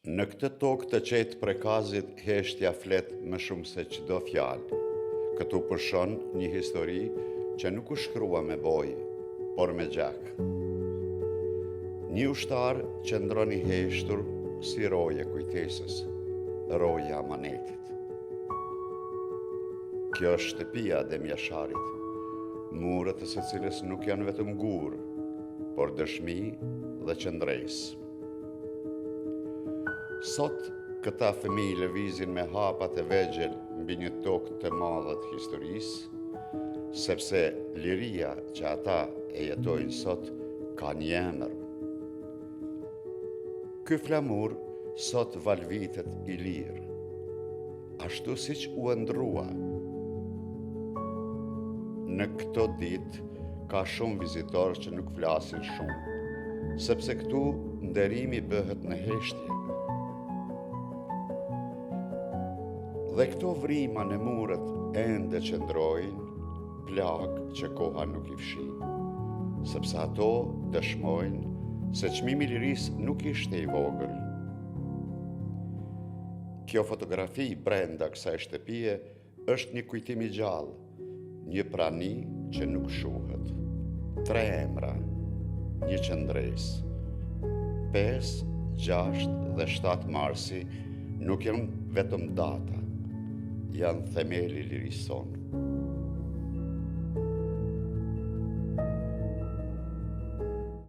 Në këtë tokë të qetë prekazit heshtja flet më shumë se çdo fjalë. Këtu përshon një histori që nuk u shkrua me bojë, por me gjak. Një ushtar që ndron i heshtur si roje kujtesës, roja amanetit. Kjo është shtëpia e Demjasharit, murët e së cilës nuk janë vetëm gur, por dëshmi dhe qëndresë. Sot, këta fëmijë lëvizin me hapat e vegjël mbi një tokë të madhe të historisë, sepse liria që ata e jetojnë sot ka një emër. Ky flamur sot valvitet i lirë, ashtu siç u ndrua. Në këto ditë ka shumë vizitorë që nuk flasin shumë, sepse këtu nderimi bëhet në heshtje. Dhe këto vrima në murët ende qëndrojnë, plagë që koha nuk i fshin, sepse ato dëshmojnë se çmimi i lirisë nuk ishte i vogël. Kjo fotografi brenda kësaj shtëpie është një kujtim i gjallë, një prani që nuk shuhet. 3 emra, një qëndresë. 5, 6 dhe 7 marsi nuk janë vetëm data, janë themeli i lirisë sonë.